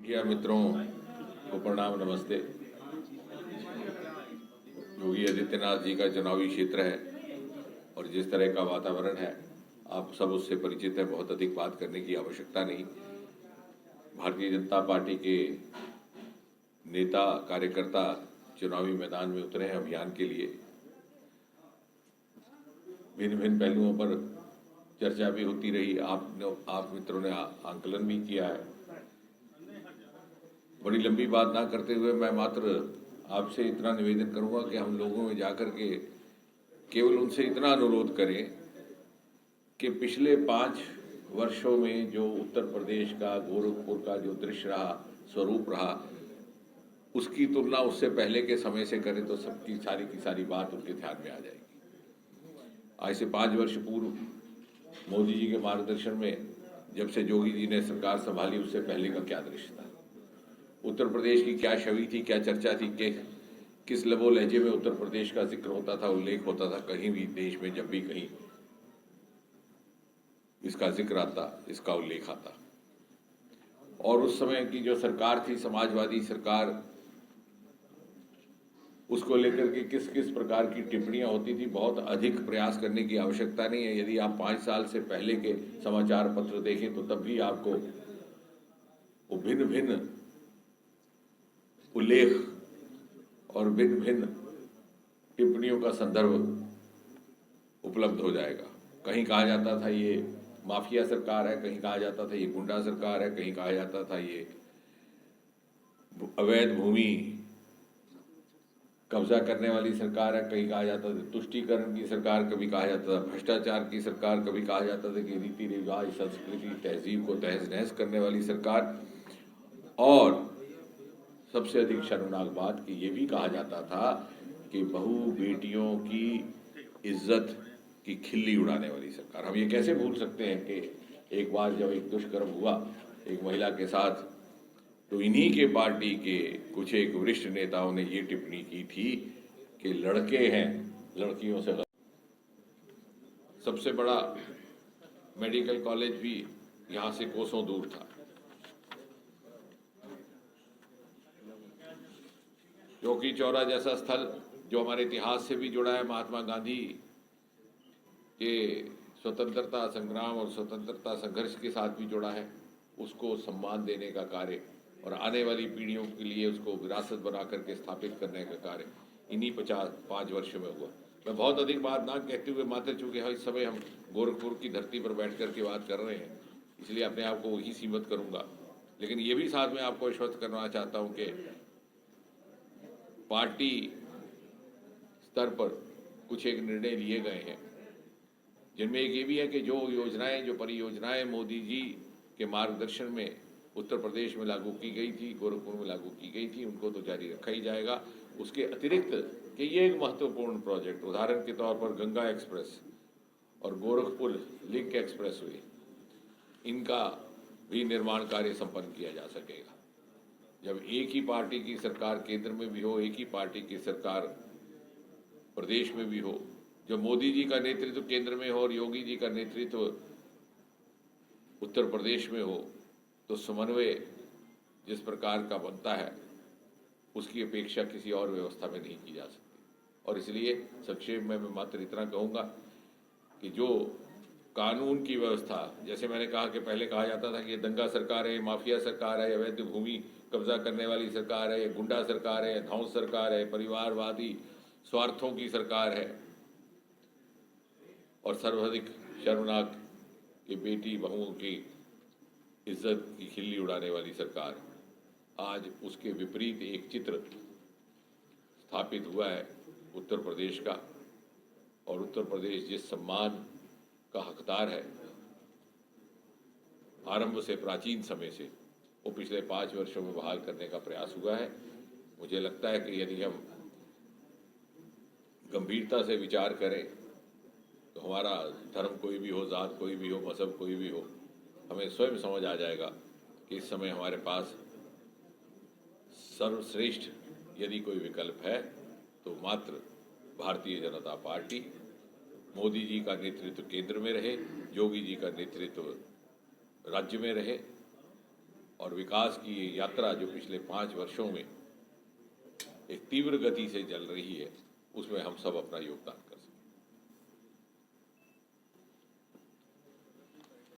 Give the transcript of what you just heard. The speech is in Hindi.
मीडिया मित्रों को प्रणाम, नमस्ते। योगी आदित्यनाथ जी का चुनावी क्षेत्र है और जिस तरह का वातावरण है आप सब उससे परिचित हैं, बहुत अधिक बात करने की आवश्यकता नहीं। भारतीय जनता पार्टी के नेता कार्यकर्ता चुनावी मैदान में उतरे हैं अभियान के लिए। भिन्न भिन्न पहलुओं पर चर्चा भी होती रही। आप मित्रों ने आंकलन भी किया है। बड़ी लंबी बात ना करते हुए मैं मात्र आपसे इतना निवेदन करूंगा कि हम लोगों में जाकर के केवल उनसे इतना अनुरोध करें कि पिछले 5 वर्षों में जो उत्तर प्रदेश का, गोरखपुर का जो दृश्य रहा, स्वरूप रहा, उसकी तुलना उससे पहले के समय से करें तो सबकी सारी की सारी बात उनके ध्यान में आ जाएगी। आज से 5 वर्ष पूर्व मोदी जी के मार्गदर्शन में जब से योगी जी ने सरकार संभाली, उससे पहले का क्या दृश्य था, उत्तर प्रदेश की क्या छवि थी, क्या चर्चा थी, कि किस लबो लहजे में उत्तर प्रदेश का जिक्र होता था, उल्लेख होता था। कहीं भी देश में जब भी कहीं इसका जिक्र आता, इसका उल्लेख आता। और उस समय की जो सरकार थी, समाजवादी सरकार, उसको लेकर के किस किस प्रकार की टिप्पणियां होती थी, बहुत अधिक प्रयास करने की आवश्यकता नहीं है। यदि आप 5 साल से पहले के समाचार पत्र देखें तो तब भी आपको वो भिन्न भिन्न उल्लेख और भिन्न भिन्न टिप्पणियों का संदर्भ उपलब्ध हो जाएगा। कहीं कहा जाता था ये माफिया सरकार है, कहीं कहा जाता था ये गुंडा सरकार है, कहीं कहा जाता था ये अवैध भूमि कब्जा करने वाली सरकार है, कहीं कहा जाता था तुष्टीकरण की सरकार, कभी कहा जाता था भ्रष्टाचार की सरकार, कभी कहा जाता था कि रीति रिवाज, संस्कृति, तहजीब को तहस नहस करने वाली सरकार। और सबसे अधिक शर्मनाक बात कि ये भी कहा जाता था कि बहू बेटियों की इज्जत की खिल्ली उड़ाने वाली सरकार। हम ये कैसे भूल सकते हैं कि एक बार जब एक दुष्कर्म हुआ एक महिला के साथ, तो इन्हीं के पार्टी के कुछ एक वरिष्ठ नेताओं ने ये टिप्पणी की थी कि लड़के हैं, लड़कियों से सबसे बड़ा मेडिकल कॉलेज भी यहाँ से कोसों दूर था, चौकी चौरा जैसा स्थल जो हमारे इतिहास से भी जुड़ा है, महात्मा गांधी के स्वतंत्रता संग्राम और स्वतंत्रता संघर्ष के साथ भी जुड़ा है, उसको सम्मान देने का कार्य और आने वाली पीढ़ियों के लिए उसको विरासत बना करके स्थापित करने का कार्य इन्हीं 5 वर्षों में हुआ। मैं बहुत अधिक बात ना कहते हुए मात्र चूंकि इस समय हम गोरखपुर की धरती पर बैठ कर के बात कर रहे हैं, इसलिए अपने आप को वही सीमित करूंगा। लेकिन ये भी साथ में आपको आश्वस्त करना चाहता हूं कि पार्टी स्तर पर कुछ एक निर्णय लिए गए हैं, जिनमें एक ये भी है कि जो योजनाएं, जो परियोजनाएं मोदी जी के मार्गदर्शन में उत्तर प्रदेश में लागू की गई थी, गोरखपुर में लागू की गई थी, उनको तो जारी रखा ही जाएगा। उसके अतिरिक्त कि ये एक महत्वपूर्ण प्रोजेक्ट, उदाहरण के तौर पर गंगा एक्सप्रेस और गोरखपुर लिंक एक्सप्रेस वे, इनका भी निर्माण कार्य संपन्न किया जा सकेगा। जब एक ही पार्टी की सरकार केंद्र में भी हो, एक ही पार्टी की सरकार प्रदेश में भी हो, जब मोदी जी का नेतृत्व केंद्र में हो और योगी जी का नेतृत्व उत्तर प्रदेश में हो, तो समन्वय जिस प्रकार का बनता है उसकी अपेक्षा किसी और व्यवस्था में नहीं की जा सकती। और इसलिए संक्षेप में मैं मात्र इतना कहूँगा कि जो कानून की व्यवस्था, जैसे मैंने कहा कि पहले कहा जाता था कि ये दंगा सरकार है, माफिया सरकार है, अवैध भूमि कब्जा करने वाली सरकार है, गुंडा सरकार है, ध्वंस सरकार है, परिवारवादी स्वार्थों की सरकार है, और सर्वाधिक शर्मनाक कि बेटी बहुओं की इज्जत की खिल्ली उड़ाने वाली सरकार। आज उसके विपरीत एक चित्र स्थापित हुआ है उत्तर प्रदेश का, और उत्तर प्रदेश जिस सम्मान का हकदार है आरंभ से, प्राचीन समय से, वो पिछले 5 वर्षों में बहाल करने का प्रयास हुआ है। मुझे लगता है कि यदि हम गंभीरता से विचार करें तो हमारा धर्म कोई भी हो, जात कोई भी हो, मजहब कोई भी हो, हमें स्वयं समझ आ जाएगा कि इस समय हमारे पास सर्वश्रेष्ठ यदि कोई विकल्प है तो मात्र भारतीय जनता पार्टी, मोदी जी का नेतृत्व केंद्र में रहे, योगी जी का नेतृत्व राज्य में रहे, और विकास की ये यात्रा जो पिछले 5 वर्षों में एक तीव्र गति से चल रही है, उसमें हम सब अपना योगदान करें।